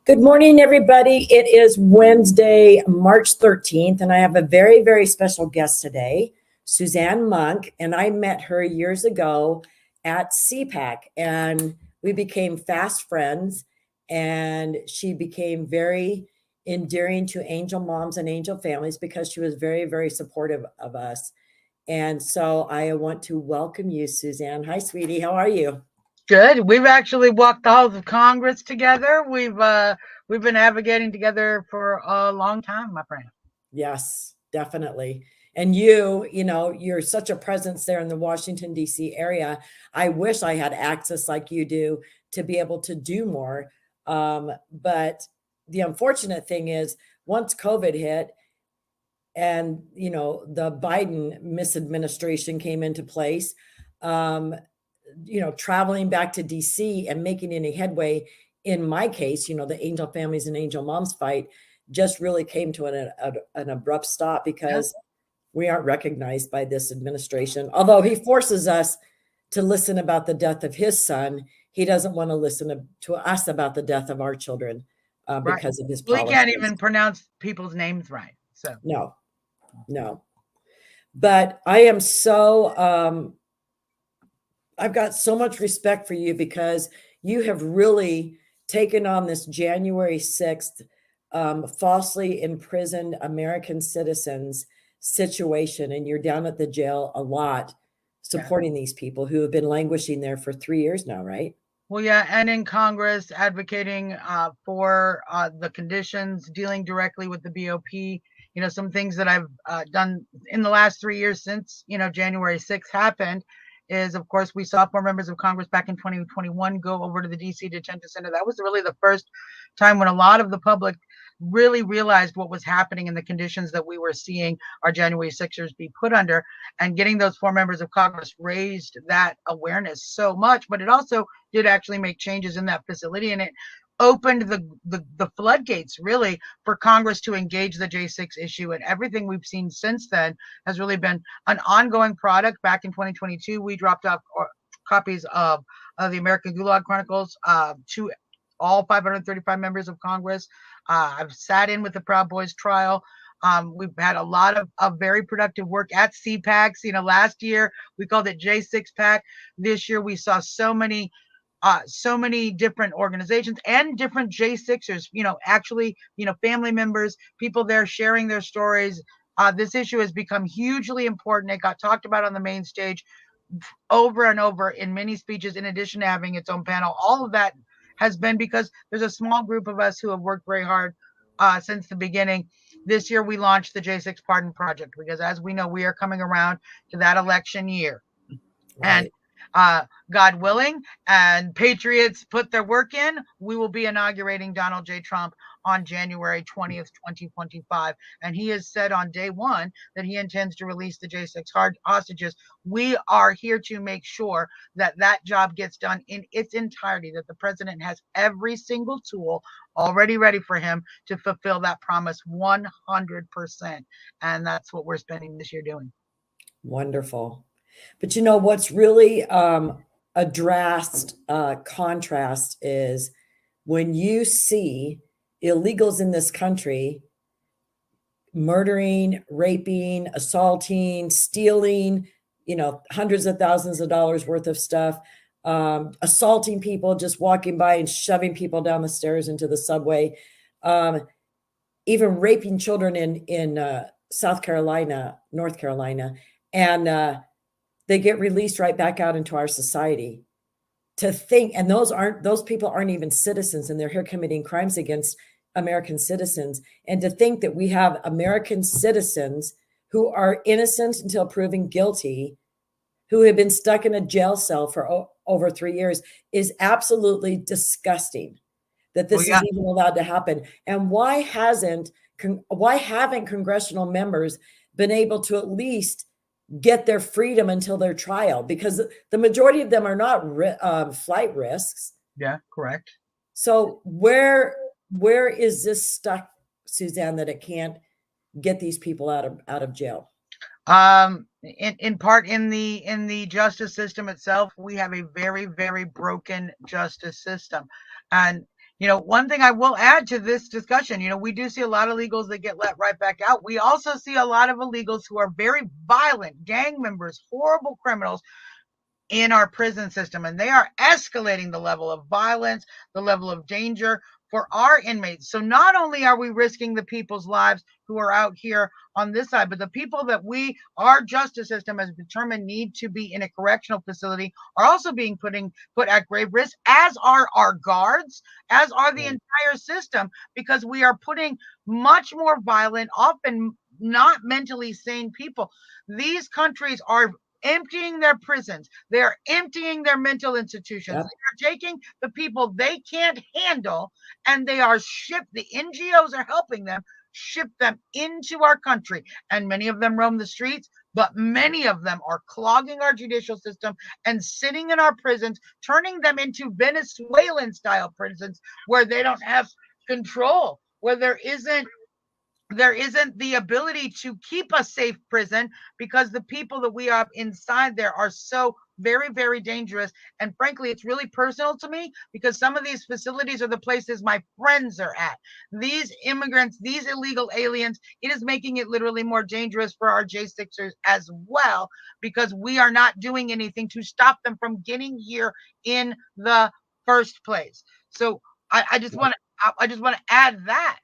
Good morning, everybody. It is Wednesday, March 13th, and I have a very, very special guest today, Suzzanne Monk. And I met her years ago at CPAC, and we became fast friends. And she became very endearing to angel moms and angel families because she was very, very supportive of us. And so I want to welcome you, Suzzanne. Hi, sweetie. How are you? Good. We've actually walked the halls of Congress together. We've been advocating together for a long time, my friend. Yes, definitely. And you're such a presence there in the Washington, D.C. area. I wish I had access like you do to be able to do more. But the unfortunate thing is, once COVID hit and, the Biden misadministration came into place, traveling back to DC and making any headway in my case, the angel families and angel moms fight just really came to an abrupt stop because we aren't recognized by this administration. Although he forces us to listen about the death of his son, he doesn't want to listen to us about the death of our children because of his policies. We can't even pronounce people's names right. So no. But I am I've got so much respect for you because you have really taken on this January 6th falsely imprisoned American citizens situation, and you're down at the jail a lot supporting these people who have been languishing there for 3 years now, right? Well, yeah, and in Congress advocating for the conditions, dealing directly with the BOP. Some things that I've done in the last 3 years since January 6th happened is, of course, we saw 4 members of Congress back in 2021 go over to the DC detention center. That was really the first time when a lot of the public really realized what was happening and the conditions that we were seeing our January 6ers be put under. And getting those 4 members of Congress raised that awareness so much, but it also did actually make changes in that facility, and it opened the floodgates really for Congress to engage the J6 issue. And everything we've seen since then has really been an ongoing product. Back in 2022, we dropped off copies of the American Gulag Chronicles to all 535 members of Congress. I've sat in with the Proud Boys trial. We've had a lot of very productive work at CPACs. Last year we called it J6 PAC. This year we saw so many different organizations and different J6ers, actually, family members, people there sharing their stories. This issue has become hugely important. It got talked about on the main stage over and over in many speeches, in addition to having its own panel. All of that has been because there's a small group of us who have worked very hard since the beginning. This year, we launched the J6 Pardon Project because, as we know, we are coming around to that election year. Right. And God willing, and patriots put their work in, we will be inaugurating Donald J. Trump on January 20th, 2025. And he has said on day one that he intends to release the J6 hostages. We are here to make sure that that job gets done in its entirety, that the president has every single tool already ready for him to fulfill that promise 100%. And that's what we're spending this year doing. Wonderful. But what's really a drastic contrast is when you see illegals in this country murdering, raping, assaulting, stealing, hundreds of thousands of dollars worth of stuff, assaulting people, just walking by and shoving people down the stairs into the subway, even raping children in South Carolina, North Carolina, and they get released right back out into our society. To think, and those people aren't even citizens, and they're here committing crimes against American citizens. And to think that we have American citizens who are innocent until proven guilty, who have been stuck in a jail cell for over 3 years, is absolutely disgusting. That this is even allowed to happen. And why haven't congressional members been able to at least get their freedom until their trial? Because the majority of them are not flight risks. Yeah, correct. So where is this stuck, Suzzanne, that it can't get these people out of jail? In part in the justice system itself, we have a very, very broken justice system. And One thing I will add to this discussion, we do see a lot of illegals that get let right back out. We also see a lot of illegals who are very violent, gang members, horrible criminals in our prison system, and they are escalating the level of violence, the level of danger for our inmates. So not only are we risking the people's lives who are out here on this side, but the people that our justice system has determined need to be in a correctional facility are also being put at grave risk, as are our guards, as are the entire system, because we are putting much more violent, often not mentally sane people. These countries are emptying their prisons. They are emptying their mental institutions. Yep. They are taking the people they can't handle, and they are the NGOs are helping them ship them into our country. And many of them roam the streets, but many of them are clogging our judicial system and sitting in our prisons, turning them into Venezuelan style prisons where they don't have control, where there isn't the ability to keep a safe prison, because the people that we have inside there are so very, very dangerous. And frankly, it's really personal to me, because some of these facilities are the places my friends are at. These immigrants, these illegal aliens, it is making it literally more dangerous for our J6ers as well, because we are not doing anything to stop them from getting here in the first place. So I just want to add that.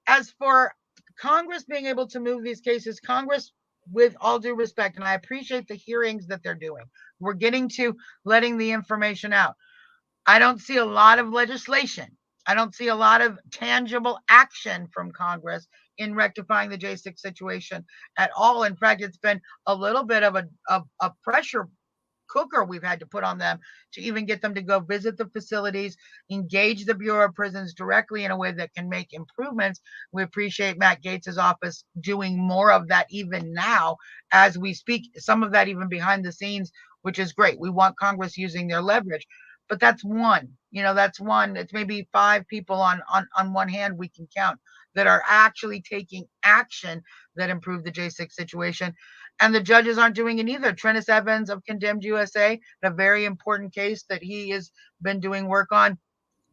As for Congress being able to move these cases, Congress, with all due respect, and I appreciate the hearings that they're doing, we're getting to letting the information out. I don't see a lot of legislation. I don't see a lot of tangible action from Congress in rectifying the J6 situation at all. In fact, it's been a little bit of a pressure cooker we've had to put on them to even get them to go visit the facilities, engage the Bureau of Prisons directly in a way that can make improvements. We appreciate Matt Gaetz's office doing more of that even now as we speak, some of that even behind the scenes, which is great. We want Congress using their leverage. But that's one. That's one. It's maybe 5 people on one hand we can count that are actually taking action that improve the J6 situation. And the judges aren't doing it either. Trennis Evans of Condemned USA, a very important case that he has been doing work on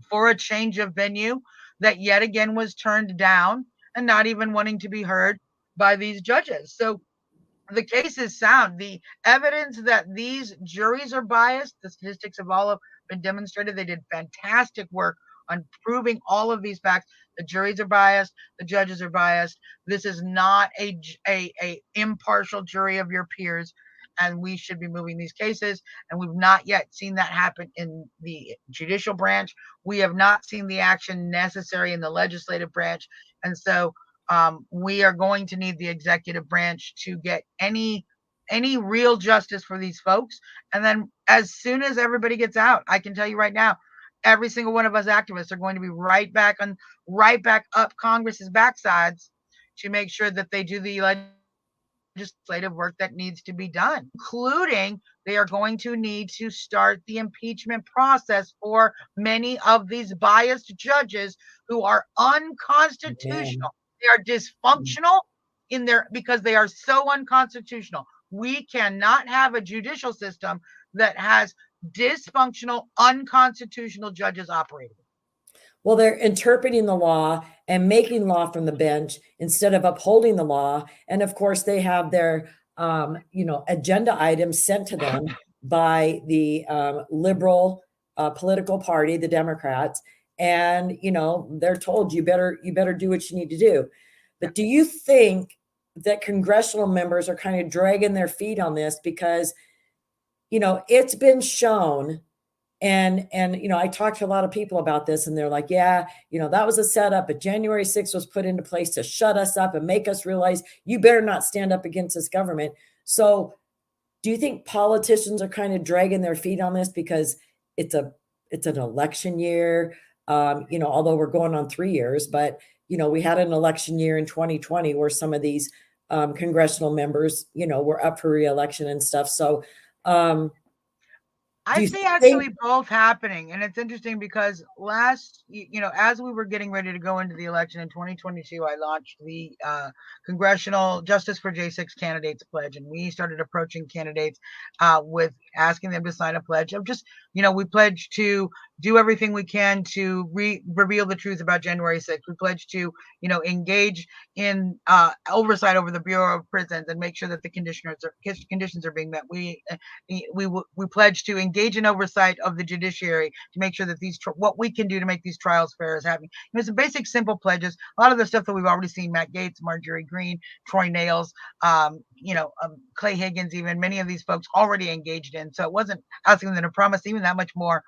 for a change of venue that yet again was turned down and not even wanting to be heard by these judges. So the case is sound. The evidence that these juries are biased, the statistics have all been demonstrated. They did fantastic work on proving all of these facts. The juries are biased. The judges are biased. This is not a impartial jury of your peers, and we should be moving these cases. And we've not yet seen that happen in the judicial branch. We have not seen the action necessary in the legislative branch. And so we are going to need the executive branch to get any real justice for these folks. And then as soon as everybody gets out, I can tell you right now, every single one of us activists are going to be right back up Congress's backsides to make sure that they do the legislative work that needs to be done, including they are going to need to start the impeachment process for many of these biased judges who are unconstitutional. They are dysfunctional because they are so unconstitutional. We cannot have a judicial system that has dysfunctional, unconstitutional judges operating. Well, they're interpreting the law and making law from the bench instead of upholding the law. And of course, they have their, agenda items sent to them by the liberal political party, the Democrats. And, they're told you better do what you need to do. But do you think that congressional members are kind of dragging their feet on this? Because, it's been shown, and I talked to a lot of people about this, and they're like, yeah, that was a setup, but January 6th was put into place to shut us up and make us realize you better not stand up against this government. So do you think politicians are kind of dragging their feet on this because it's an election year? Although we're going on 3 years, but we had an election year in 2020 where some of these congressional members, were up for re-election and stuff. So I Do you see think? actually both happening. And it's interesting because as we were getting ready to go into the election in 2022, I launched the Congressional Justice for J6 Candidates Pledge. And we started approaching candidates with asking them to sign a pledge of just, we pledge to do everything we can to reveal the truth about January 6th. We pledge to, engage in oversight over the Bureau of Prisons and make sure that the conditions are being met. We pledge to engage in oversight of the judiciary to make sure that what we can do to make these trials fair is happening. Some basic, simple pledges. A lot of the stuff that we've already seen: Matt Gaetz, Marjorie Greene, Troy Nails, Clay Higgins, even many of these folks already engaged in. So it wasn't asking them to promise even that much more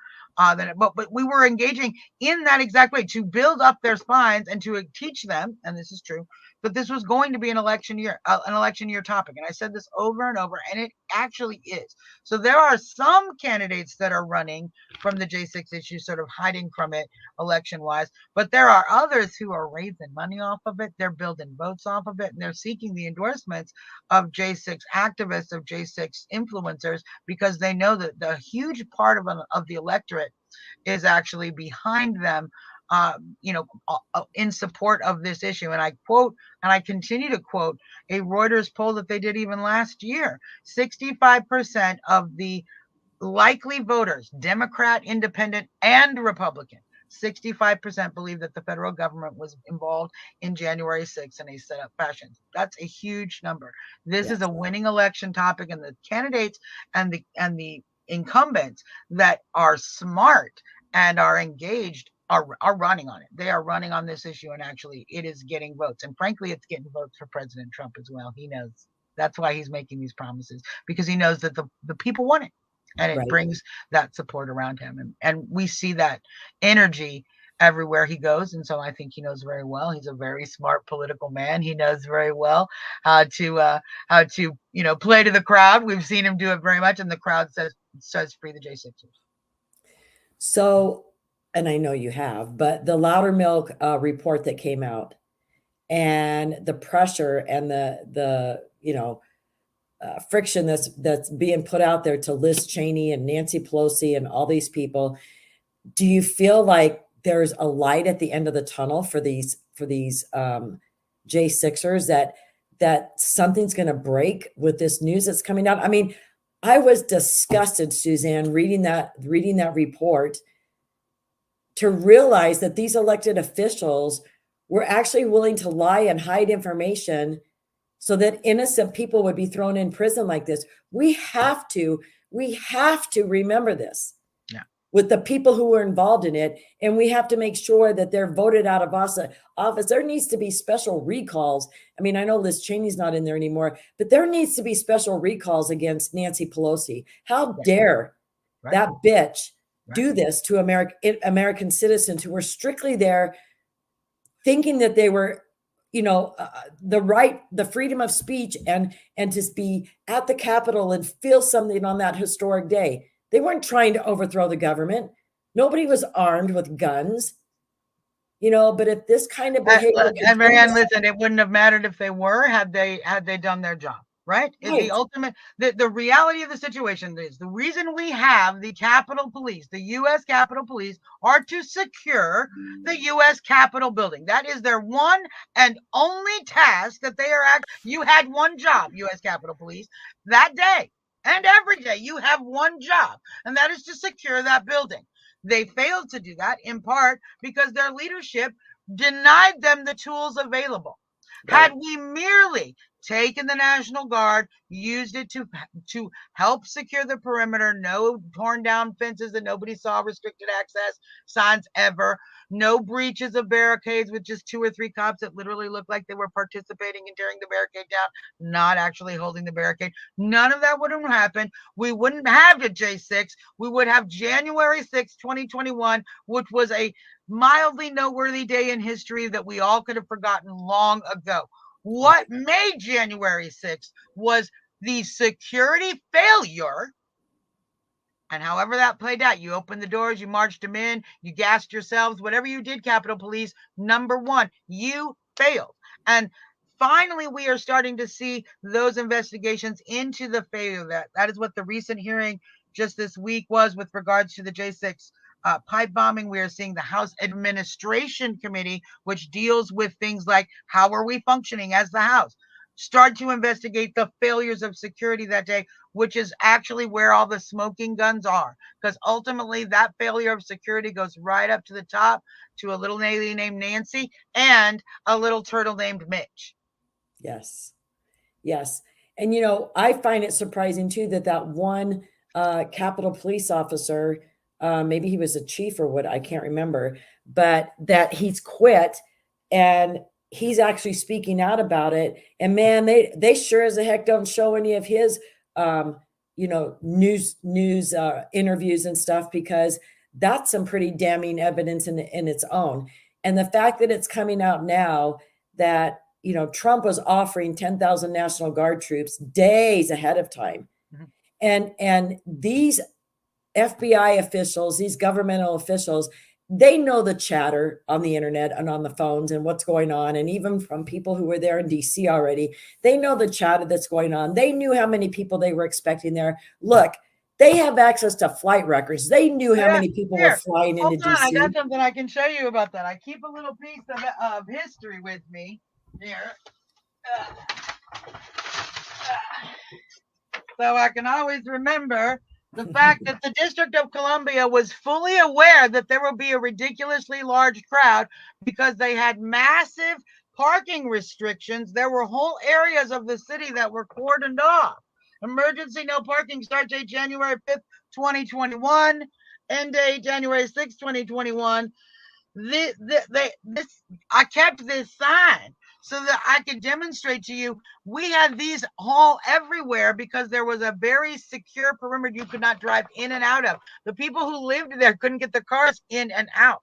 but we were engaging in that exact way to build up their spines and to teach them, and this is true, that this was going to be an election year topic. And I said this over and over, and it actually is. So there are some candidates that are running from the J6 issue, sort of hiding from it election wise, but there are others who are raising money off of it. They're building votes off of it, and they're seeking the endorsements of J6 activists, of J6 influencers, because they know that the huge part of the electorate is actually behind them, in support of this issue. And I quote, and I continue to quote, a Reuters poll that they did even last year: 65% of the likely voters, Democrat, Independent, and Republican, 65% believe that the federal government was involved in January 6th in a set-up fashion. That's a huge number. This is a winning election topic, and the candidates and the incumbents that are smart and are engaged are running on it. They are running on this issue, and actually it is getting votes. And frankly, it's getting votes for President Trump as well. He knows. That's why he's making these promises, because he knows that the people want it, and it brings that support around him. And we see that energy everywhere he goes. And so I think he knows very well. He's a very smart political man. He knows very well how to play to the crowd. We've seen him do it very much, and the crowd says free the J6ers. So, and I know you have, but the Loudermilk report that came out, and the pressure and the friction that's being put out there to Liz Cheney and Nancy Pelosi and all these people, do you feel like there's a light at the end of the tunnel for these J6ers, that something's going to break with this news that's coming out? I mean, I was disgusted, Suzzanne, reading that report, to realize that these elected officials were actually willing to lie and hide information so that innocent people would be thrown in prison like this. We have to remember this with the people who were involved in it. And we have to make sure that they're voted out of office. There needs to be special recalls. I mean, I know Liz Cheney's not in there anymore, but there needs to be special recalls against Nancy Pelosi. How dare that bitch do this to American citizens who were strictly there thinking that they were, the freedom of speech and to be at the Capitol and feel something on that historic day. They weren't trying to overthrow the government. Nobody was armed with guns, but if this kind of behavior. And Marianne, listen, it wouldn't have mattered if they were, had they done their job. Right? The ultimate, the reality of the situation is the reason we have the Capitol Police, the U.S. Capitol Police, are to secure the U.S. Capitol building. That is their one and only task that they are you had one job, U.S. Capitol Police, that day and every day. You have one job, and that is to secure that building. They failed to do that in part because their leadership denied them the tools available. Had we merely taken the National Guard, used it to help secure the perimeter, no torn down fences that nobody saw, restricted access signs ever, no breaches of barricades with just 2 or 3 cops that literally looked like they were participating in tearing the barricade down, not actually holding the barricade. None of that would have happened. We wouldn't have the J6. We would have January 6, 2021, which was a mildly noteworthy day in history that we all could have forgotten long ago. What made January 6th was the security failure. And however that played out, you opened the doors, you marched them in, you gassed yourselves, whatever you did, Capitol Police, number one, you failed. And finally, we are starting to see those investigations into the failure. That is what the recent hearing just this week was with regards to the J6 pipe bombing. We are seeing the House Administration Committee, which deals with things like how are we functioning as the House, start to investigate the failures of security that day, which is actually where all the smoking guns are. Because ultimately, that failure of security goes right up to the top to a little lady named Nancy and a little turtle named Mitch. Yes. Yes. And, I find it surprising too that one Capitol police officer, maybe he was a chief or what, I can't remember, but that he's quit and he's actually speaking out about it. And man, they sure as a heck don't show any of his, news interviews and stuff, because that's some pretty damning evidence in its own. And the fact that it's coming out now that, Trump was offering 10,000 National Guard troops days ahead of time. Mm-hmm. And these FBI officials, these governmental officials, they know the chatter on the internet and on the phones and what's going on. And even from people who were there in DC already, they know the chatter that's going on. They knew how many people they were expecting there. Look, they have access to flight records. They knew how many people were flying into DC. I got something I can show you about that. I keep a little piece of history with me here. So I can always remember the fact that the District of Columbia was fully aware that there will be a ridiculously large crowd because they had massive parking restrictions. There were whole areas of the city that were cordoned off. Emergency no parking, start date January 5th, 2021, end date January 6th, 2021. I kept this sign so that I could demonstrate to you. We had these all everywhere because there was a very secure perimeter you could not drive in and out of. The people who lived there couldn't get the cars in and out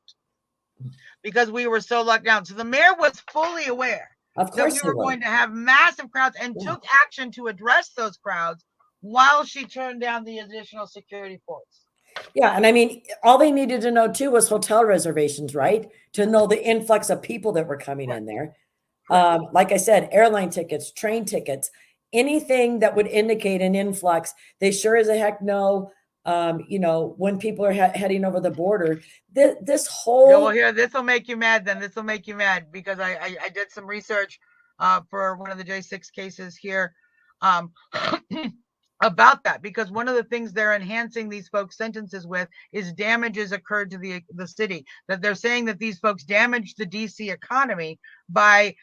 because we were so locked down. So the mayor was fully aware that we were going to have massive crowds and took action to address those crowds while she turned down the additional security force. Yeah. And I mean, all they needed to know too was hotel reservations, right? To know the influx of people that were coming in there. Like I said, airline tickets, train tickets, anything that would indicate an influx. They sure as a heck know, when people are heading over the border, this whole. Yeah, well, here, this will make you mad then. This will make you mad because I did some research for one of the J6 cases here. About that, because one of the things they're enhancing these folks' sentences with is damages occurred to the city, that they're saying that these folks damaged the DC economy by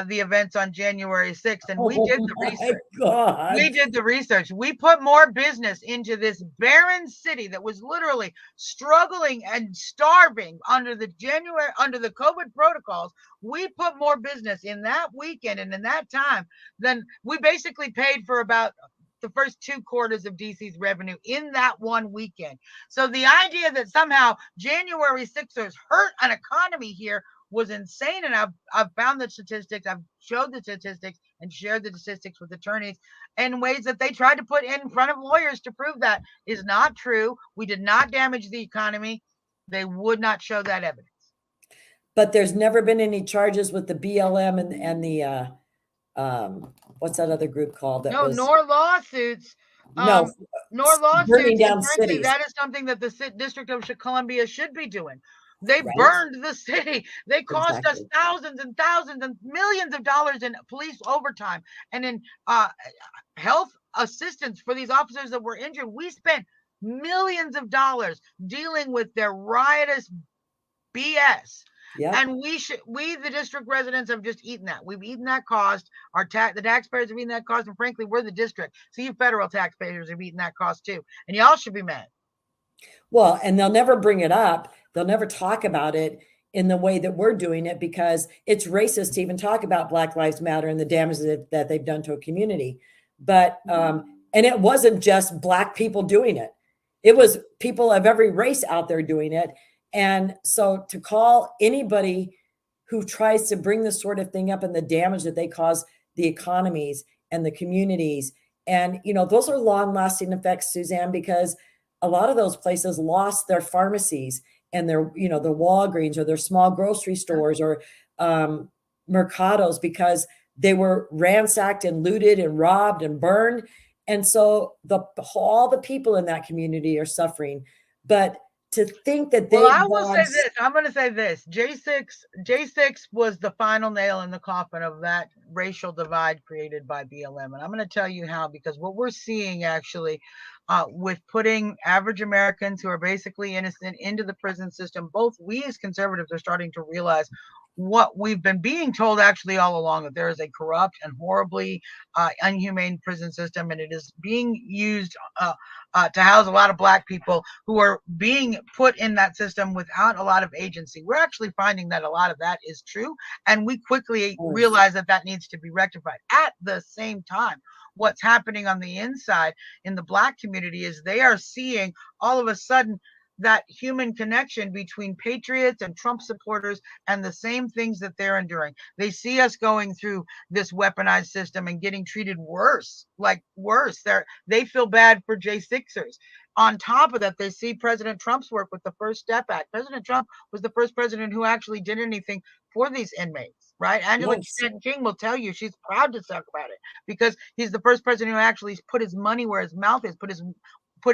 the events on January 6th. And we did the research. God. We did the research. We put more business into this barren city that was literally struggling and starving under the COVID protocols. We put more business in that weekend and in that time than we basically paid for about the first 2 quarters of DC's revenue in that one weekend. So the idea that somehow January 6ers hurt an economy here was insane. And I've found the statistics, I've showed the statistics and shared the statistics with attorneys in ways that they tried to put in front of lawyers to prove that is not true. We did not damage the economy. They would not show that evidence. But there's never been any charges with the BLM and the what's that other group called? Nor lawsuits. Nor lawsuits. Burning down and frankly, cities. that is something that the District of Columbia should be doing. They burned the city. They cost us thousands and thousands and millions of dollars in police overtime and in health assistance for these officers that were injured. We spent millions of dollars dealing with their riotous BS. Yep. And we, the district residents, have just eaten that. We've eaten that cost. The taxpayers have eaten that cost. And frankly, we're the district. So you federal taxpayers have eaten that cost too. And y'all should be mad. Well, and they'll never bring it up. They'll never talk about it in the way that we're doing it because it's racist to even talk about Black Lives Matter and the damage that they've done to a community. But, and it wasn't just Black people doing it. It was people of every race out there doing it. And so to call anybody who tries to bring this sort of thing up and the damage that they cause the economies and the communities, and, those are long lasting effects, Suzzanne, because a lot of those places lost their pharmacies and their, the Walgreens or their small grocery stores or mercados because they were ransacked and looted and robbed and burned. And so all the people in that community are suffering. But to think that Well, they've I will gone, say this. I'm going to say this. J6 was the final nail in the coffin of that racial divide created by BLM. And I'm going to tell you how, because what we're seeing actually with putting average Americans who are basically innocent into the prison system, both we as conservatives are starting to realize what we've been being told actually all along, that there is a corrupt and horribly inhumane prison system, and it is being used to house a lot of Black people who are being put in that system without a lot of agency. We're actually finding that a lot of that is true, and we quickly realize that that needs to be rectified. At the same time, what's happening on the inside in the Black community is they are seeing all of a sudden that human connection between patriots and Trump supporters and the same things that they're enduring. They see us going through this weaponized system and getting treated worse, like worse. They feel bad for J6ers. On top of that, they see President Trump's work with the First Step Act. President Trump was the first president who actually did anything for these inmates, right? Angela King will tell you she's proud to talk about it because he's the first president who actually put his money where his mouth is, put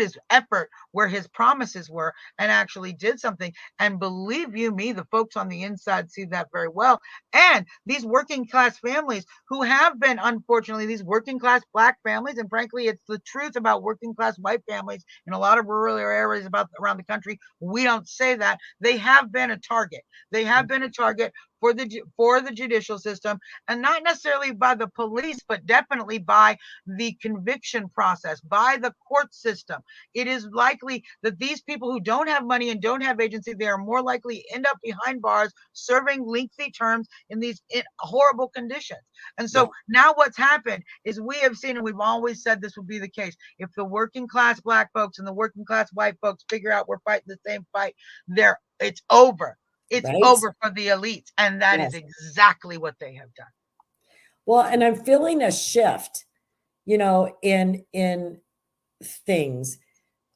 his effort where his promises were, and actually did something. And believe you me, the folks on the inside see that very well. And these working class families who have been, unfortunately, these working class Black families, and frankly, it's the truth about working class white families in a lot of rural areas around the country. We don't say that. They have been a target. They have been a target for the judicial system, and not necessarily by the police, but definitely by the conviction process, by the court system. It is likely that these people who don't have money and don't have agency, they are more likely to end up behind bars serving lengthy terms in these horrible conditions. And so now what's happened is we have seen, and we've always said this would be the case, if the working class Black folks and the working class white folks figure out we're fighting the same fight, it's over. It's over for the elites. And that is exactly what they have done. Well, and I'm feeling a shift, in things,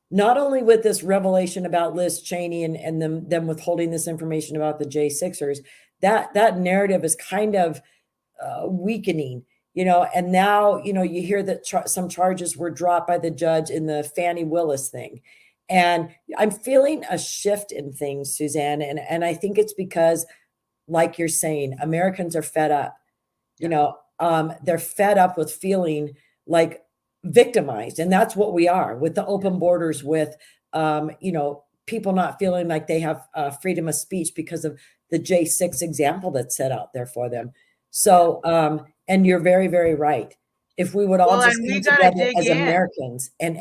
not only with this revelation about Liz Cheney and them withholding this information about the J6ers, that narrative is kind of weakening, and now, you hear that some charges were dropped by the judge in the Fannie Willis thing. And I'm feeling a shift in things, Suzzanne. And I think it's because, like you're saying, Americans are fed up. They're fed up with feeling like victimized. And that's what we are with the open borders, with, people not feeling like they have freedom of speech because of the J6 example that's set out there for them. So, and you're very, very right. If we would all just come together as Americans and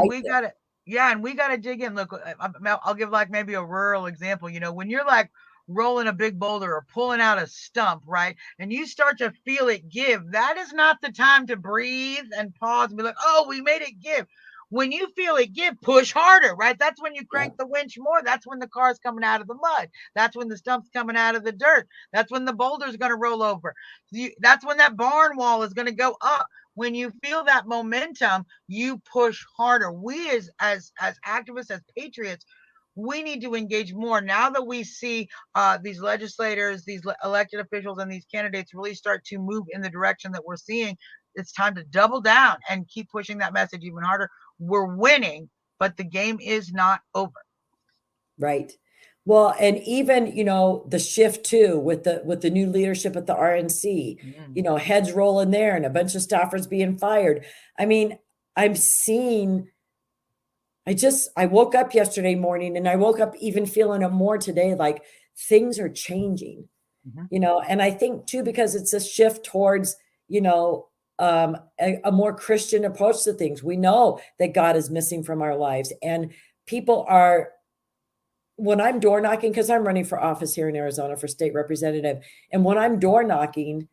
we got to dig in. Look, I'll give like maybe a rural example. When you're like rolling a big boulder or pulling out a stump, right? And you start to feel it give, that is not the time to breathe and pause and be like, oh, we made it give. When you feel it give, push harder, right? That's when you crank the winch more. That's when the car's coming out of the mud. That's when the stump's coming out of the dirt. That's when the boulder's going to roll over. That's when that barn wall is going to go up. When you feel that momentum, you push harder. We as activists, as patriots, we need to engage more now that we see these legislators, these elected officials, and these candidates really start to move in the direction that we're seeing. It's time to double down and keep pushing that message even harder. We're winning, but the game is not over. Right. Well, and even, the shift too with the new leadership at the RNC, heads rolling there and a bunch of staffers being fired. I mean, I'm seeing, I woke up yesterday morning and I woke up even feeling it more today, like things are changing, and I think too, because it's a shift towards, a more Christian approach to things. We know that God is missing from our lives, and people are, when I'm door knocking, because I'm running for office here in Arizona for state representative, and when I'm door knocking,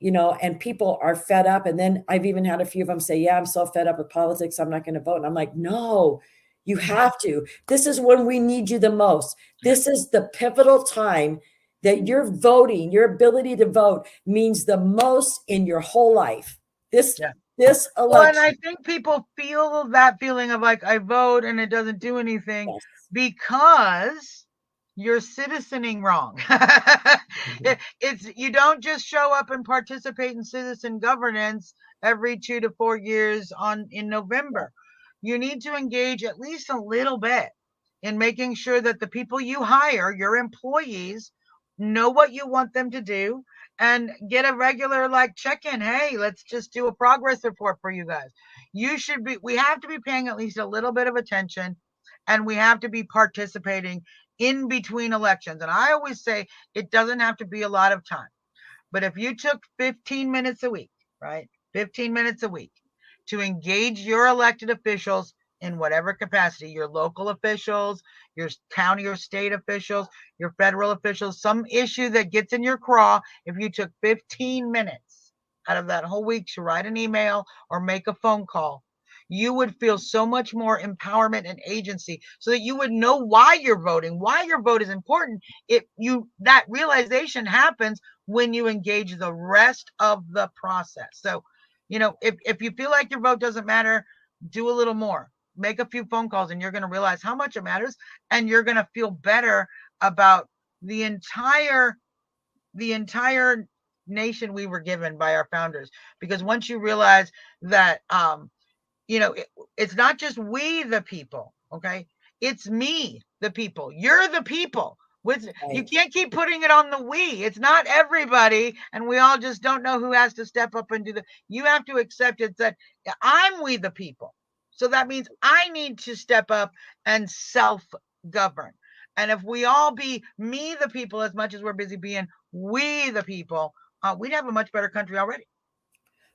and people are fed up, and then I've even had a few of them say, yeah, I'm so fed up with politics, I'm not going to vote. And I'm like, no, you have to. This is when we need you the most. This is the pivotal time that your voting, your ability to vote means the most in your whole life. This election. Well, and I think people feel that feeling of like, I vote and it doesn't do anything because you're citizening wrong. It's you don't just show up and participate in citizen governance every 2 to 4 years in November. You need to engage at least a little bit in making sure that the people you hire, your employees, know what you want them to do and get a regular like check-in. Hey, let's just do a progress report for you guys. We have to be paying at least a little bit of attention, and we have to be participating in between elections. And I always say it doesn't have to be a lot of time. But if you took 15 minutes a week, right? 15 minutes a week to engage your elected officials in whatever capacity, your local officials, your county or state officials, your federal officials, some issue that gets in your craw, if you took 15 minutes out of that whole week to write an email or make a phone call, you would feel so much more empowerment and agency, so that you would know why you're voting, why your vote is important. That realization happens when you engage the rest of the process. So, if you feel like your vote doesn't matter, do a little more. Make a few phone calls and you're going to realize how much it matters, and you're going to feel better about the entire nation we were given by our founders. Because once you realize that it's not just we the people, okay? It's me, the people. You're the people. You can't keep putting it on the we. It's not everybody, and we all just don't know who has to step up and do you have to accept it that I'm we the people. So that means I need to step up and self-govern. And if we all be me the people as much as we're busy being we the people, we'd have a much better country already.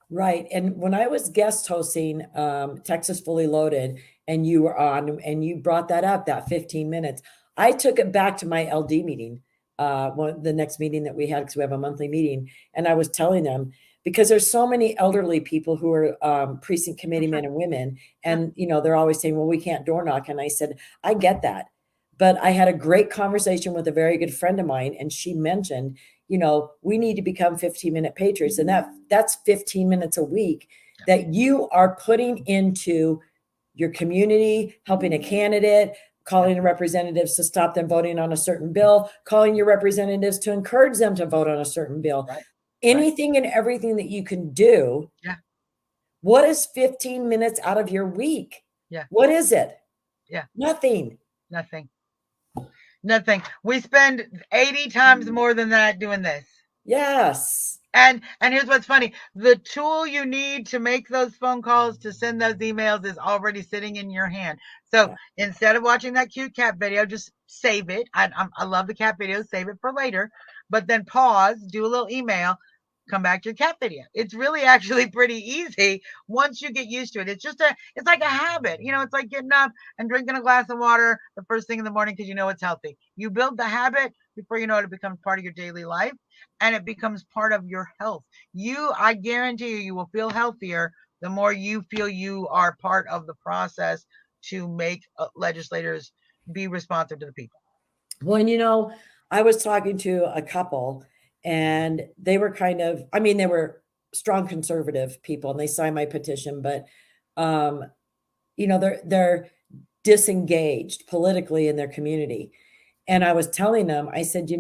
Right. And when I was guest hosting Texas Fully Loaded and you were on and you brought that up, that 15 minutes, I took it back to my LD meeting, the next meeting that we had, because we have a monthly meeting. And I was telling them, because there's so many elderly people who are precinct committee men and women. And, they're always saying, well, we can't door knock. And I said, I get that. But I had a great conversation with a very good friend of mine, and she mentioned, we need to become 15-minute patriots. And that's 15 minutes a week that you are putting into your community, helping a candidate, calling the representatives to stop them voting on a certain bill, calling your representatives to encourage them to vote on a certain bill. Right. Anything and everything that you can do. Yeah. What is 15 minutes out of your week? Yeah. What is it? Yeah. Nothing. We spend 80 times more than that doing this. Yes. And here's what's funny. The tool you need to make those phone calls, to send those emails, is already sitting in your hand. So instead of watching that cute cat video, just save it. I love the cat video. Save it for later. But then pause, do a little email, come back to your cat video. It's really actually pretty easy once you get used to it. It's like a habit. It's like getting up and drinking a glass of water the first thing in the morning because you know it's healthy. You build the habit before you know it becomes part of your daily life, and it becomes part of your health. I guarantee you will feel healthier the more you feel you are part of the process to make legislators be responsive to the people. Well, I was talking to a couple, and they were they were strong conservative people, and they signed my petition, but they're disengaged politically in their community. And I was telling them, I said,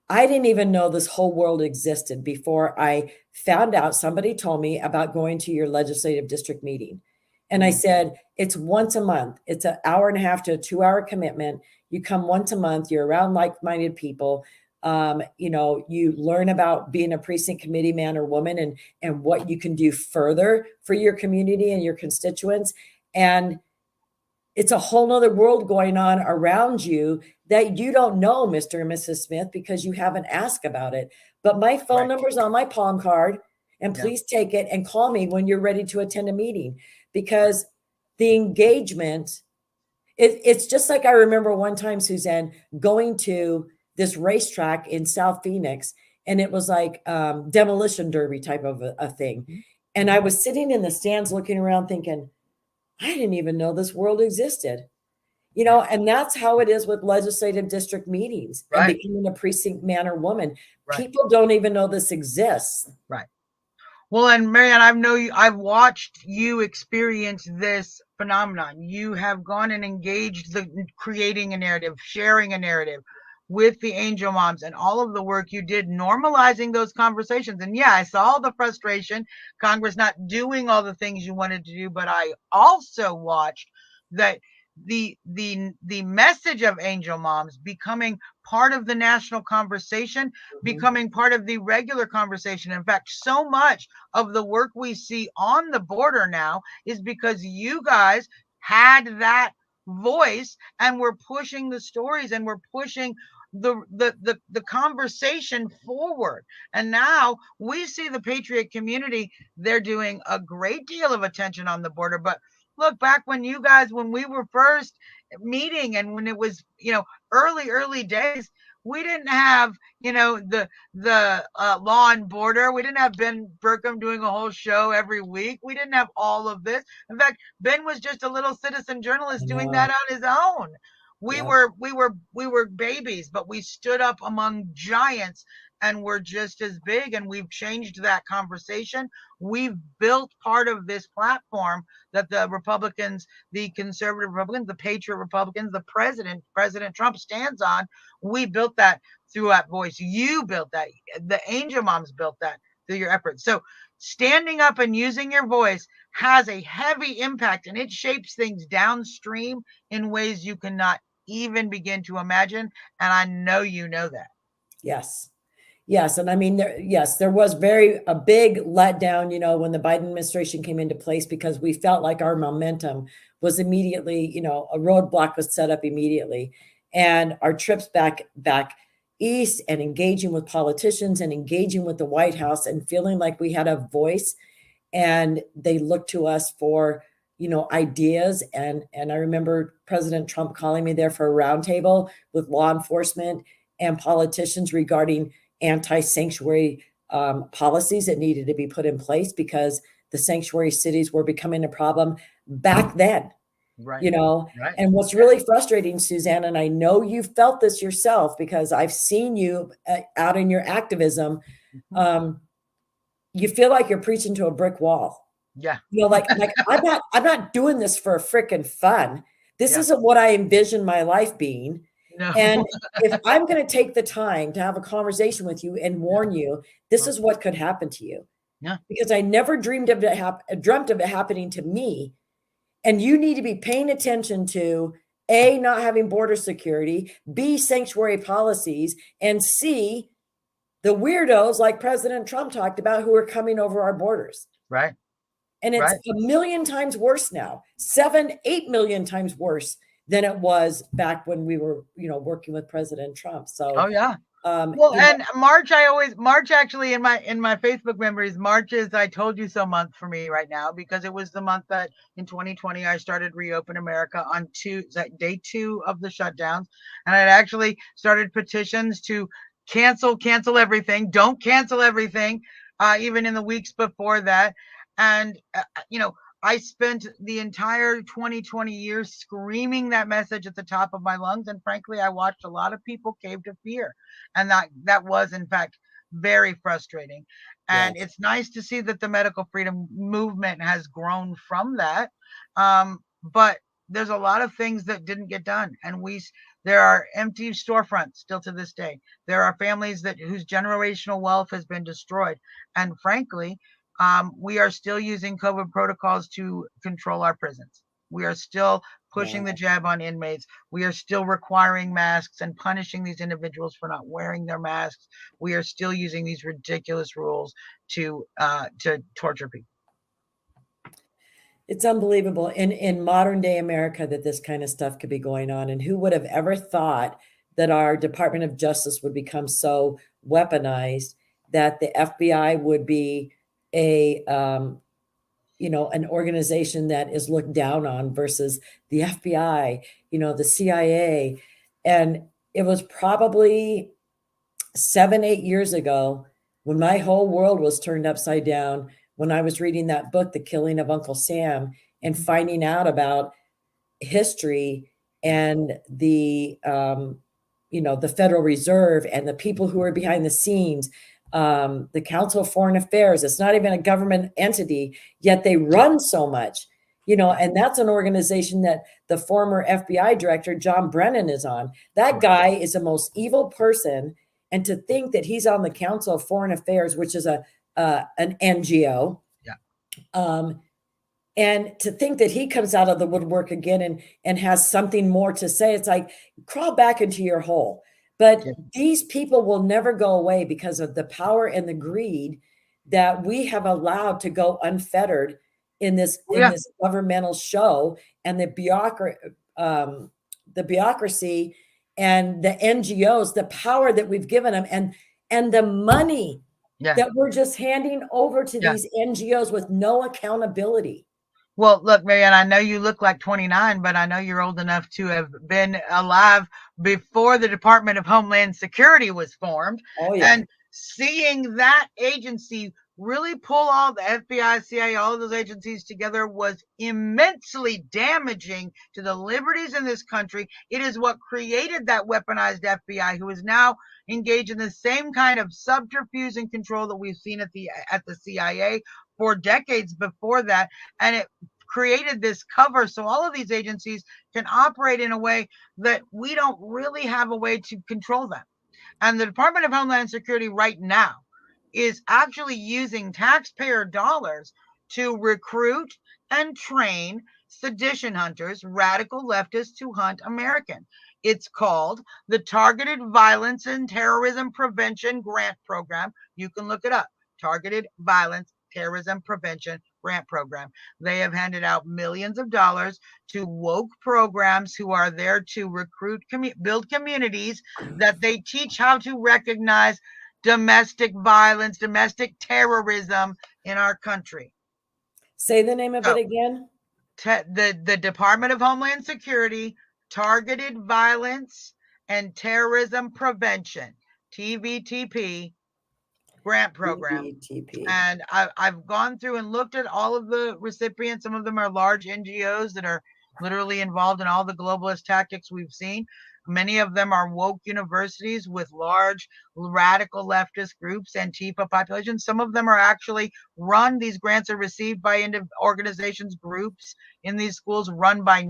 I didn't even know this whole world existed before I found out. Somebody told me about going to your legislative district meeting. And I said, it's once a month. It's an hour and a half to a 2-hour commitment. You come once a month, you're around like-minded people. You learn about being a precinct committee man or woman, and what you can do further for your community and your constituents. And it's a whole nother world going on around you that you don't know, Mr. and Mrs. Smith, because you haven't asked about it. But my phone number's on my palm card, and please take it and call me when you're ready to attend a meeting, because the engagement, it's just like, I remember one time, Suzzanne, going to this racetrack in South Phoenix, and it was like demolition derby type of a thing. And I was sitting in the stands looking around thinking, I didn't even know this world existed. And that's how it is with legislative district meetings and becoming a precinct man or woman. People don't even know this exists. Right. Well, and Marianne, I've watched you experience this phenomenon. You have gone and engaged creating a narrative, sharing a narrative, with the angel moms and all of the work you did normalizing those conversations. And yeah, I saw the frustration, Congress not doing all the things you wanted to do, but I also watched that the message of angel moms becoming part of the national conversation, becoming part of the regular conversation. In fact, so much of the work we see on the border now is because you guys had that voice and we're pushing the stories and we're pushing the conversation forward. And now we see the patriot community, they're doing a great deal of attention on the border. But look, back when you guys, when we were first meeting and when it was, early days, we didn't have, the law and border. We didn't have Ben Burkham doing a whole show every week. We didn't have all of this. In fact, Ben was just a little citizen journalist doing that on his own. We were babies, but we stood up among giants and we're just as big, and we've changed that conversation. We've built part of this platform that the Republicans, the conservative Republicans, the patriot Republicans, the President Trump stands on. We built that through that voice. You built that. The angel moms built that through your efforts. So standing up and using your voice has a heavy impact, and it shapes things downstream in ways you cannot even begin to imagine. And I know you know that. Yes. Yes. And I mean, there was a big letdown, when the Biden administration came into place, because we felt like our momentum was immediately, a roadblock was set up immediately. And our trips back east and engaging with politicians and engaging with the White House and feeling like we had a voice, and they looked to us for, ideas. And I remember President Trump calling me there for a roundtable with law enforcement and politicians regarding anti-sanctuary policies that needed to be put in place, because the sanctuary cities were becoming a problem back then. Right. Right. And what's really frustrating, Suzzanne, and I know you felt this yourself because I've seen you out in your activism, you feel like you're preaching to a brick wall. Yeah. Like I'm not doing this for a freaking fun. This isn't what I envisioned my life being. No. And if I'm going to take the time to have a conversation with you and warn you, this is what could happen to you. Yeah. Because I never dreamt of it happening to me. And you need to be paying attention to A, not having border security, B, sanctuary policies, and C, the weirdos like President Trump talked about who are coming over our borders. Right. And it's a million times worse now, 7-8 million times worse than it was back when we were, working with President Trump. So, and March actually in my Facebook memories, March is I told you so month for me right now, because it was the month that in 2020 I started Reopen America on day 2 of the shutdowns, and I'd actually started petitions to cancel everything, don't cancel everything, even in the weeks before that, and I spent the entire 2020 years screaming that message at the top of my lungs. And frankly, I watched a lot of people cave to fear. And that was, in fact, very frustrating. And it's nice to see that the medical freedom movement has grown from that. But there's a lot of things that didn't get done. And there are empty storefronts still to this day. There are families whose generational wealth has been destroyed. And frankly, we are still using COVID protocols to control our prisons. We are still pushing the jab on inmates. We are still requiring masks and punishing these individuals for not wearing their masks. We are still using these ridiculous rules to torture people. It's unbelievable in modern day America that this kind of stuff could be going on. And who would have ever thought that our Department of Justice would become so weaponized that the FBI would be an organization that is looked down on versus the FBI, the CIA. And it was probably 7-8 years ago when my whole world was turned upside down, when I was reading that book, The Killing of Uncle Sam, and finding out about history and the Federal Reserve and the people who are behind the scenes, the Council of Foreign Affairs. It's not even a government entity, yet they run so much. And that's an organization that the former FBI director, John Brennan, is on. That guy is the most evil person. And to think that he's on the Council of Foreign Affairs, which is an NGO. Yeah. And to think that he comes out of the woodwork again and has something more to say, it's like, crawl back into your hole. But these people will never go away because of the power and the greed that we have allowed to go unfettered in this governmental show, and the bureaucracy and the NGOs, the power that we've given them, and the money that we're just handing over to these NGOs with no accountability. Well, look, Marianne, I know you look like 29, but I know you're old enough to have been alive before the Department of Homeland Security was formed. Oh, yeah. And seeing that agency really pull all the FBI, CIA, all of those agencies together was immensely damaging to the liberties in this country. It is what created that weaponized FBI, who is now engaged in the same kind of subterfuge and control that we've seen at the CIA for decades before that. And it created this cover so all of these agencies can operate in a way that we don't really have a way to control them. And the Department of Homeland Security right now is actually using taxpayer dollars to recruit and train sedition hunters, radical leftists to hunt Americans. It's called the Targeted Violence and Terrorism Prevention Grant Program. You can look it up. Targeted Violence Terrorism Prevention Grant Program. They have handed out millions of dollars to woke programs who are there to recruit, build communities that they teach how to recognize domestic violence, domestic terrorism in our country. Say the name of it again. The Department of Homeland Security, Targeted Violence and Terrorism Prevention, TVTP, grant program. TVTP. And I've gone through and looked at all of the recipients. Some of them are large NGOs that are literally involved in all the globalist tactics we've seen. Many of them are woke universities with large radical leftist groups, Antifa populations. Some of them are actually run, these grants are received by organizations, groups in these schools run by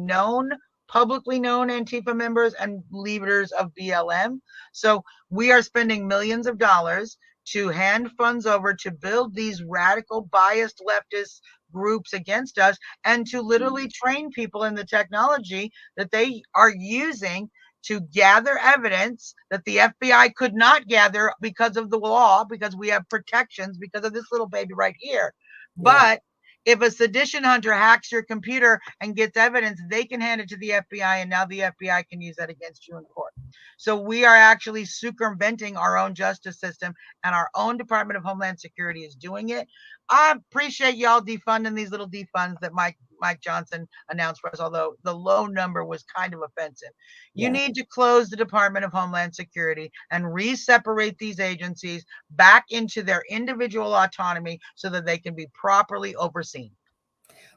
publicly known Antifa members and leaders of BLM. So we are spending millions of dollars to hand funds over to build these radical biased leftist groups against us, and to literally train people in the technology that they are using to gather evidence that the FBI could not gather because of the law, because we have protections, because of this little baby right here. Yeah. But if a sedition hunter hacks your computer and gets evidence, they can hand it to the FBI, and now the FBI can use that against you in court. So we are actually circumventing our own justice system, and our own Department of Homeland Security is doing it. I appreciate y'all defunding these little defunds that Mike Johnson announced for us, although the low number was kind of offensive. You need to close the Department of Homeland Security and re-separate these agencies back into their individual autonomy so that they can be properly overseen.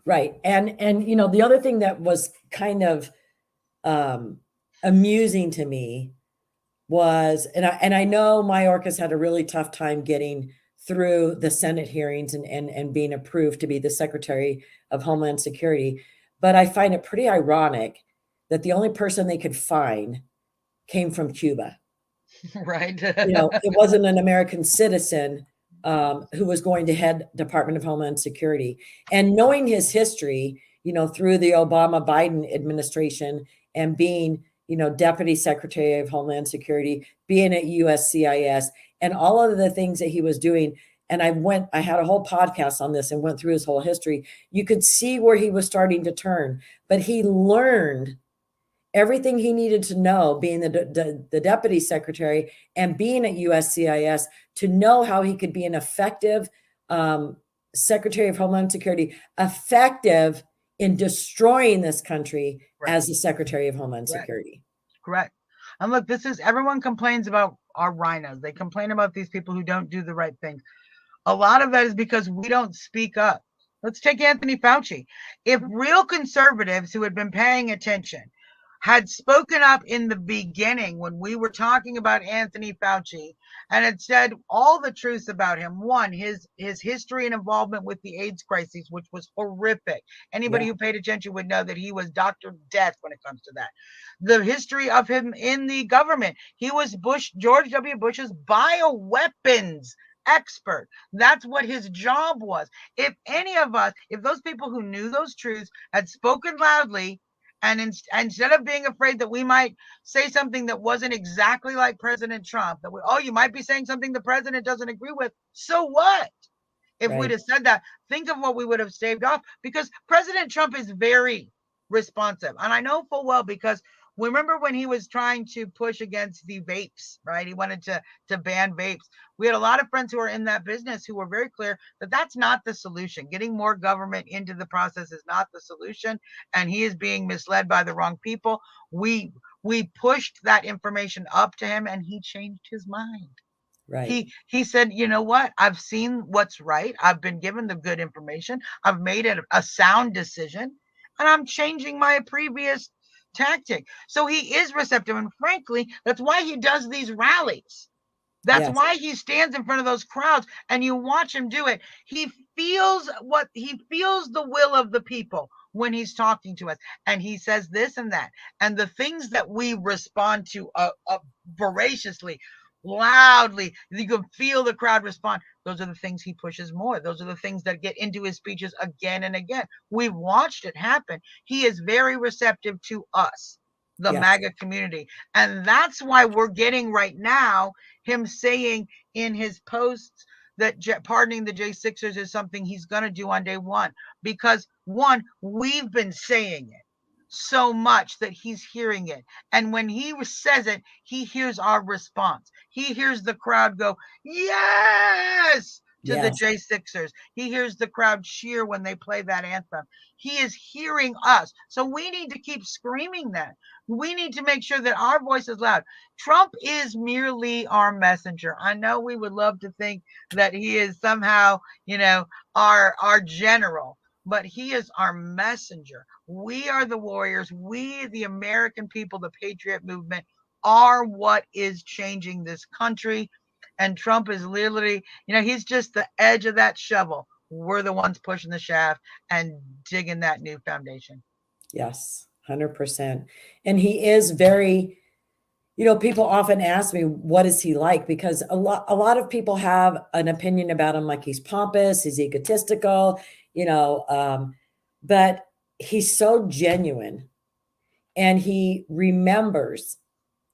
Right. And the other thing that was kind of amusing to me was, and I know Mayorkas had a really tough time getting through the Senate hearings and being approved to be the Secretary of Homeland Security. But I find it pretty ironic that the only person they could find came from Cuba. Right. It wasn't an American citizen who was going to head Department of Homeland Security. And knowing his history, through the Obama-Biden administration and being, Deputy Secretary of Homeland Security, being at USCIS, and all of the things that he was doing. And I had a whole podcast on this and went through his whole history. You could see where he was starting to turn, but he learned everything he needed to know, being the deputy secretary and being at USCIS, to know how he could be an effective Secretary of Homeland Security, effective in destroying this country as the Secretary of Homeland Security. Correct. And look, everyone complains about our rhinos. They complain about these people who don't do the right things. A lot of that is because we don't speak up. Let's take Anthony Fauci. If real conservatives who had been paying attention had spoken up in the beginning when we were talking about Anthony Fauci and had said all the truths about him. One, his history and involvement with the AIDS crisis, which was horrific. Anybody who paid attention would know that he was Dr. Death when it comes to that. The history of him in the government. He was George W. Bush's bioweapons expert. That's what his job was. If any of us, if those people who knew those truths had spoken loudly, and instead of being afraid that we might say something that wasn't exactly like President Trump, that you might be saying something the president doesn't agree with. So what? If we'd have said that, think of what we would have staved off, because President Trump is very responsive. And I know full well, because remember when he was trying to push against the vapes, right? He wanted to ban vapes. We had a lot of friends who are in that business who were very clear that that's not the solution. Getting more government into the process is not the solution. And he is being misled by the wrong people. We pushed that information up to him and he changed his mind. Right. He said, you know what? I've seen what's right. I've been given the good information. I've made it a sound decision, and I'm changing my previous tactic. So he is receptive. And frankly, that's why he does these rallies. That's why he stands in front of those crowds and you watch him do it. He feels the will of the people when he's talking to us, and he says this and that. And the things that we respond to voraciously, loudly, you can feel the crowd respond. Those are the things he pushes more. Those are the things that get into his speeches again and again. We've watched it happen. He is very receptive to us, the MAGA community. And that's why we're getting right now him saying in his posts that pardoning the J6ers is something he's going to do on day one. Because one, we've been saying it so much that he's hearing it. And when he says it, he hears our response. He hears the crowd go, yes, to the J6ers. He hears the crowd cheer when they play that anthem. He is hearing us. So we need to keep screaming that. We need to make sure that our voice is loud. Trump is merely our messenger. I know we would love to think that he is somehow, our general, but he is our messenger. We are the warriors. We, the American people, the patriot movement, are what is changing this country. And Trump is literally, he's just the edge of that shovel. We're the ones pushing the shaft and digging that new foundation. Yes, 100%. And he is very, people often ask me, what is he like? Because a lot of people have an opinion about him, like he's pompous, he's egotistical, but he's so genuine, and he remembers,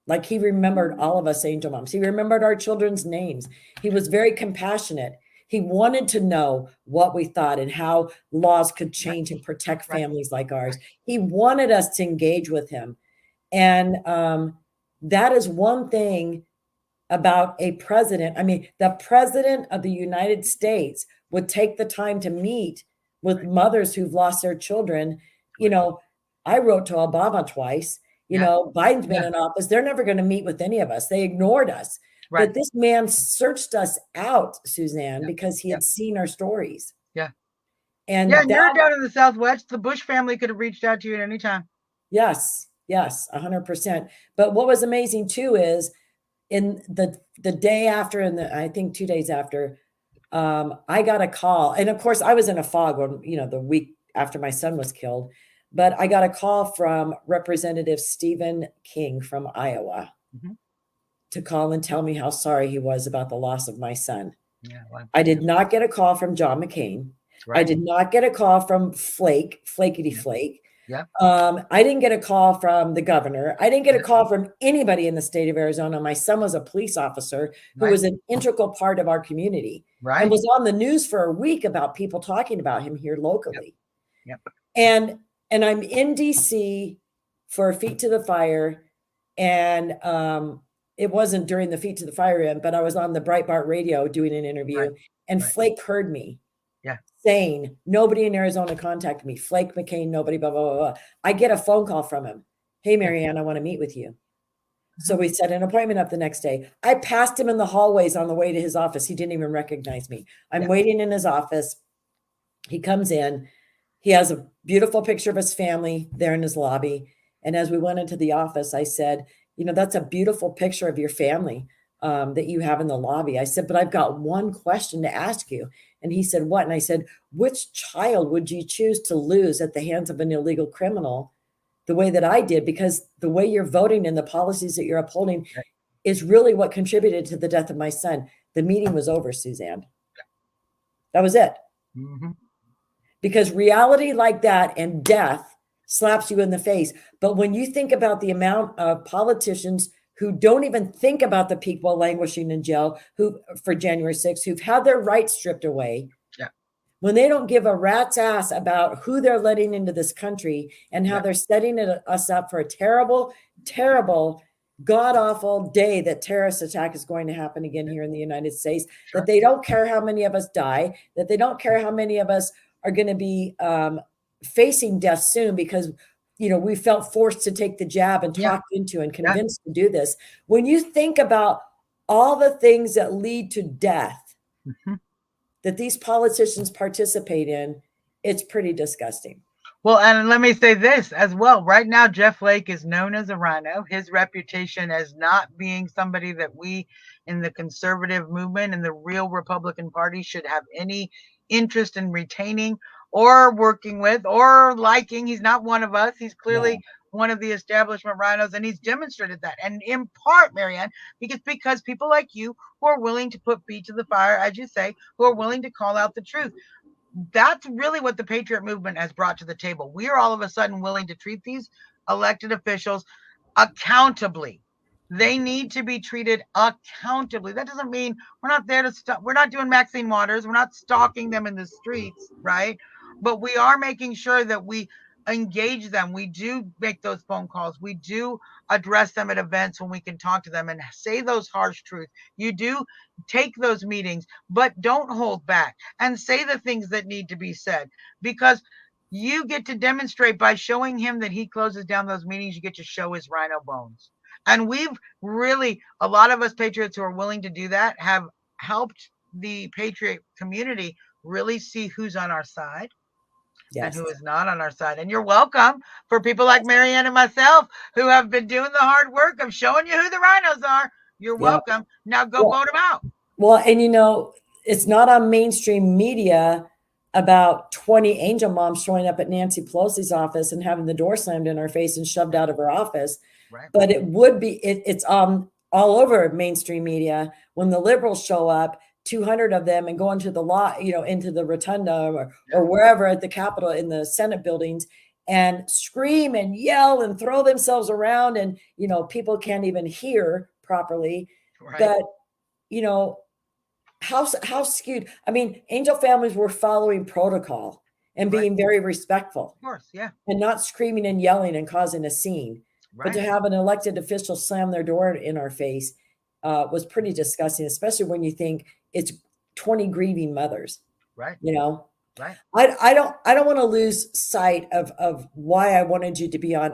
like he remembered all of us angel moms. He remembered our children's names. He was very compassionate. He wanted to know what we thought and how laws could change and protect families like ours. He wanted us to engage with him. And that is one thing about a president. I mean, the president of the United States would take the time to meet with mothers who've lost their children. I wrote to Obama twice. Biden's been in office. They're never going to meet with any of us. They ignored us. Right. But this man searched us out, Suzzanne, because he had seen our stories. Yeah. And you're down in the Southwest. The Bush family could have reached out to you at any time. Yes, 100%. But what was amazing too is in the day after, and I think 2 days after, I got a call. And of course, I was in a fog when, the week after my son was killed. But I got a call from Representative Stephen King from Iowa to call and tell me how sorry he was about the loss of my son. Yeah, wow. I did not get a call from John McCain. Right. I did not get a call from Flakety Flake. Yeah. I didn't get a call from the governor. I didn't get a call from anybody in the state of Arizona. My son was a police officer who was an integral part of our community and was on the news for a week about people talking about him here locally. Yep. And I'm in DC for Feet to the Fire. And it wasn't during the Feet to the Fire event, but I was on the Breitbart radio doing an interview, and Flake heard me saying, nobody in Arizona contacted me. Flake, McCain, nobody, blah, blah, blah, blah. I get a phone call from him. Hey, Marianne, I want to meet with you. So we set an appointment up the next day. I passed him in the hallways on the way to his office. He didn't even recognize me. I'm waiting in his office. He comes in. He has a beautiful picture of his family there in his lobby. And as we went into the office, I said, that's a beautiful picture of your family that you have in the lobby. I said, but I've got one question to ask you. And he said, what? And I said, which child would you choose to lose at the hands of an illegal criminal the way that I did? Because the way you're voting and the policies that you're upholding is really what contributed to the death of my son. The meeting was over, Suzzanne. That was it. Mm-hmm. Because reality like that and death slaps you in the face. But when you think about the amount of politicians who don't even think about the people languishing in jail who for January 6th, who've had their rights stripped away, when they don't give a rat's ass about who they're letting into this country and how they're setting us up for a terrible, terrible, god-awful day that terrorist attack is going to happen again here in the United States, that they don't care how many of us die, that they don't care how many of us are going to be facing death soon because we felt forced to take the jab and talked into and convinced to do this. When you think about all the things that lead to death that these politicians participate in, it's pretty disgusting. Well, and let me say this as well. Right now, Jeff Flake is known as a rhino. His reputation as not being somebody that we in the conservative movement and the real Republican Party should have any interest in retaining or working with or liking. He's not one of us. He's clearly one of the establishment rhinos, and he's demonstrated that. And in part, Marianne, because people like you who are willing to put feet to the fire, as you say, who are willing to call out the truth. That's really what the Patriot movement has brought to the table. We are all of a sudden willing to treat these elected officials accountably. They need to be treated accountably. That doesn't mean we're not there to stop. We're not doing Maxine Waters. We're not stalking them in the streets, right? But we are making sure that we engage them. We do make those phone calls. We do address them at events when we can talk to them and say those harsh truths. You do take those meetings, but don't hold back and say the things that need to be said, because you get to demonstrate by showing him that he closes down those meetings. You get to show his rhino bones. And we've really, a lot of us patriots who are willing to do that have helped the patriot community really see who's on our side and who is not on our side. And you're welcome for people like Marianne and myself who have been doing the hard work of showing you who the rhinos are. You're welcome. Now go vote them out. Well, and it's not on mainstream media about 20 angel moms showing up at Nancy Pelosi's office and having the door slammed in her face and shoved out of her office. Right. But it would be, it's all over mainstream media when the liberals show up, 200 of them, and go into the into the rotunda or wherever at the Capitol in the Senate buildings and scream and yell and throw themselves around. And, people can't even hear properly. Right. But, how skewed. I mean, angel families were following protocol and being very respectful. Of course, yeah. And not screaming and yelling and causing a scene. Right. But to have an elected official slam their door in our face was pretty disgusting, especially when you think it's 20 grieving mothers. Right. Right. I don't want to lose sight of why I wanted you to be on.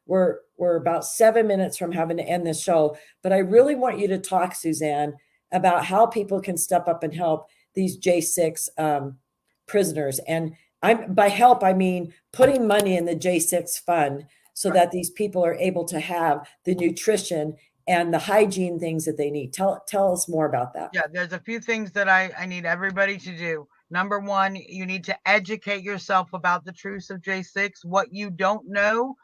We're about 7 minutes from having to end this show, but I really want you to talk, Suzzanne, about how people can step up and help these J6 prisoners. And by help, I mean putting money in the J6 fund so that these people are able to have the nutrition and the hygiene things that they need. Tell us more about that. Yeah, there's a few things that I need everybody to do. Number one, you need to educate yourself about the truths of J6. What you don't know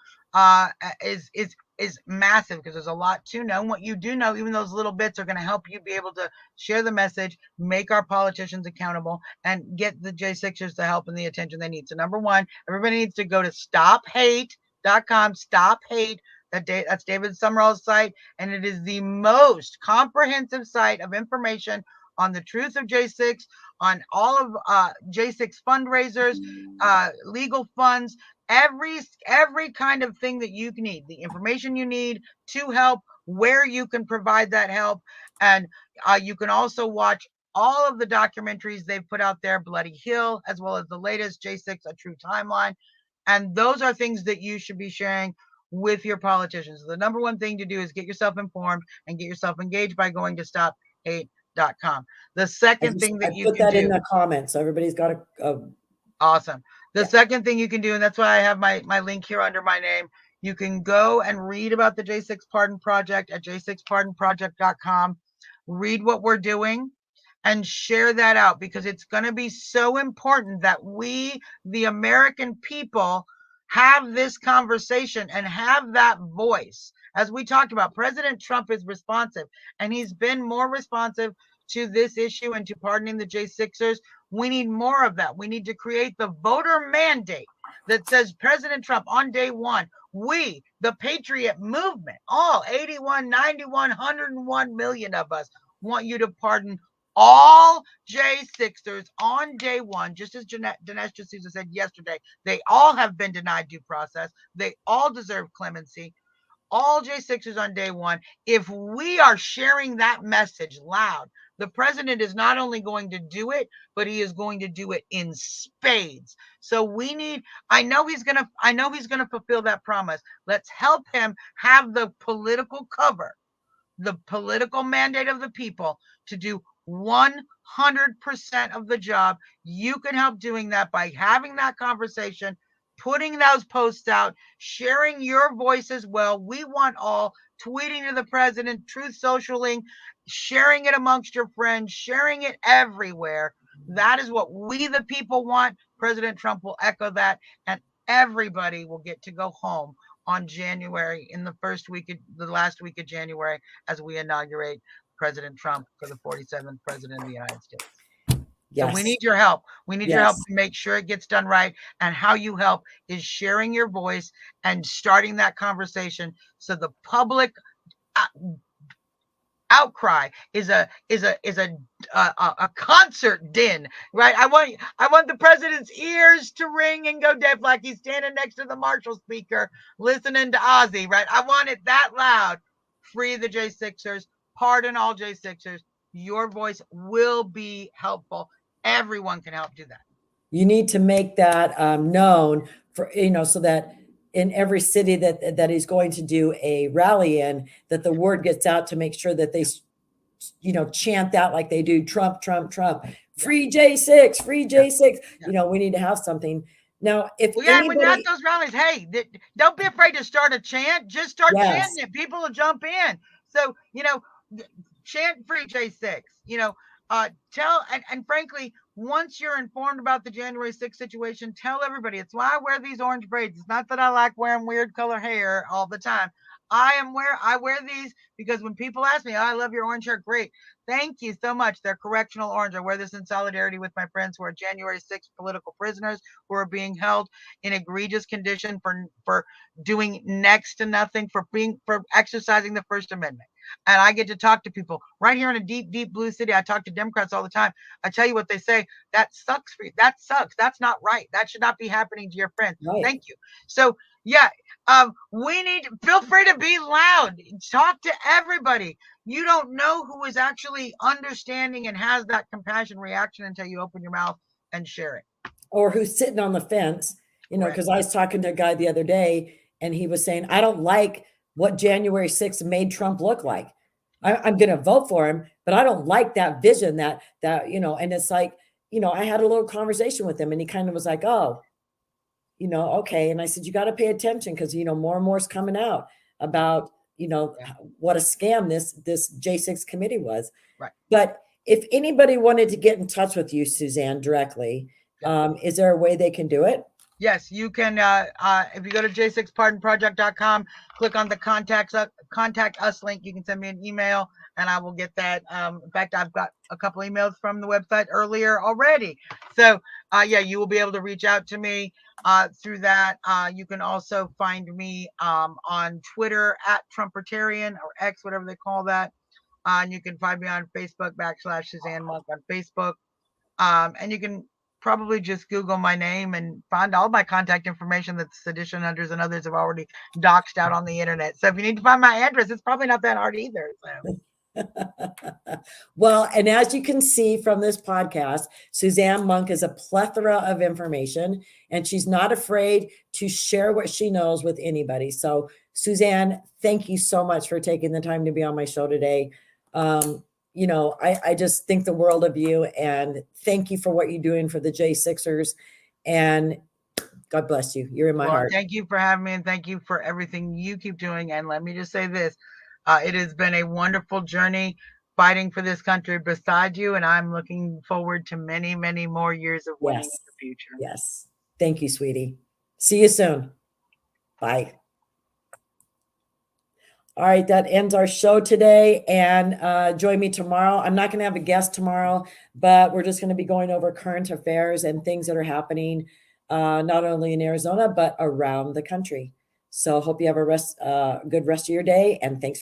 is massive, because there's a lot to know. And what you do know, even those little bits, are going to help you be able to share the message, make our politicians accountable, and get the J6ers the help and the attention they need. So number one, everybody needs to go to stophate.com, Stop Hate. That's David Summerall's site, and it is the most comprehensive site of information on the truth of J6, on all of J6 fundraisers, legal funds, every kind of thing that you need, the information you need to help, where you can provide that help. And you can also watch all of the documentaries they've put out there, Bloody Hill, as well as the latest J6, A True Timeline. And those are things that you should be sharing with your politicians. The number one thing to do is get yourself informed and get yourself engaged by going to stophate.com. The second thing that you can do, put that in the comments, so everybody's got a awesome. The second thing you can do, and that's why I have my link here under my name, You can go and read about the J6 Pardon Project at j6pardonproject.com. Read what we're doing and share that out, because it's going to be so important that we, the American people, have this conversation and have that voice. As we talked about, President Trump is responsive, and he's been more responsive to this issue and to pardoning the J6ers. We need more of that. We need to create the voter mandate that says, President Trump, on day one, we, the Patriot movement, all 81, 91, 101 million of us, want you to pardon all J6ers on day one, just as Dinesh D'Souza said yesterday. They all have been denied due process. They all deserve clemency. All J6ers on day one. If we are sharing that message loud, the president is not only going to do it, but he is going to do it in spades. So we need, I know he's going to fulfill that promise. Let's help him have the political cover, the political mandate of the people to do 100% of the job. You can help doing that by having that conversation, putting those posts out, sharing your voice as well. We want all tweeting to the president, truth socialing, sharing it amongst your friends, sharing it everywhere. That is what we, the people, want. President Trump will echo that, and everybody will get to go home on January, in the last week of January, as we inaugurate President Trump for the 47th president of the United States. Yes. So we need your help. We need your help to make sure it gets done right. And how you help is sharing your voice and starting that conversation, so the public outcry is a concert din, right? I want the president's ears to ring and go deaf, like he's standing next to the Marshall speaker listening to Ozzy, right? I want it that loud. Free the J6ers, pardon all J6ers. Your voice will be helpful. Everyone can help do that. You need to make that known, for, so that in every city that he's going to do a rally in, that the word gets out, to make sure that they, chant that like they do Trump, Trump, Trump, free J6, free J6. Yeah. We need to have something. Now, if when you're at those rallies, hey, don't be afraid to start a chant. Just start chanting it. People will jump in. So, chant free J6, and frankly, once you're informed about the January 6th situation, tell everybody. It's why I wear these orange braids. It's not that I like wearing weird color hair all the time. I wear these because when people ask me, oh, I love your orange hair. Great. Thank you so much. They're correctional orange. I wear this in solidarity with my friends who are January 6th political prisoners who are being held in egregious condition for doing next to nothing, for exercising the First Amendment. And I get to talk to people right here in a deep, deep blue city. I talk to Democrats all the time. I tell you what they say. That sucks for you. That sucks. That's not right. That should not be happening to your friends. Right. Thank you. So feel free to be loud. Talk to everybody. You don't know who is actually understanding and has that compassion reaction until you open your mouth and share it. Or who's sitting on the fence, because I was talking to a guy the other day, and he was saying, I don't like what January 6th made Trump look like. I'm going to vote for him, but I don't like that vision that, and it's like, I had a little conversation with him, and he kind of was like, oh, okay. And I said, you got to pay attention, because, more and more is coming out about, what a scam this J6 committee was. Right. But if anybody wanted to get in touch with you, Suzzanne, directly, is there a way they can do it? Yes, you can. If you go to j6pardonproject.com, click on the contact us link. You can send me an email, and I will get that. In fact, I've got a couple emails from the website earlier already. So, you will be able to reach out to me through that. You can also find me on Twitter at Trumpertarian, or X, whatever they call that. And you can find me on Facebook /Suzzanne Monk on Facebook. And you can probably just Google my name and find all my contact information that the sedition hunters and others have already doxed out on the internet. So if you need to find my address, it's probably not that hard either. So. Well, and as you can see from this podcast, Suzzanne Monk is a plethora of information, and she's not afraid to share what she knows with anybody. So Suzzanne, thank you so much for taking the time to be on my show today. I just think the world of you, and thank you for what you're doing for the J6ers. And God bless you. You're in my Well, heart. thank you for having me, and thank you for everything you keep doing. And let me just say this, it has been a wonderful journey fighting for this country beside you, and I'm looking forward to many, many more years of winning in Yes. the future. Yes. Thank you, sweetie. See you soon. Bye. All right, that ends our show today. And join me tomorrow. I'm not going to have a guest tomorrow, but we're just going to be going over current affairs and things that are happening, not only in Arizona, but around the country. So hope you have a good rest of your day. And thanks.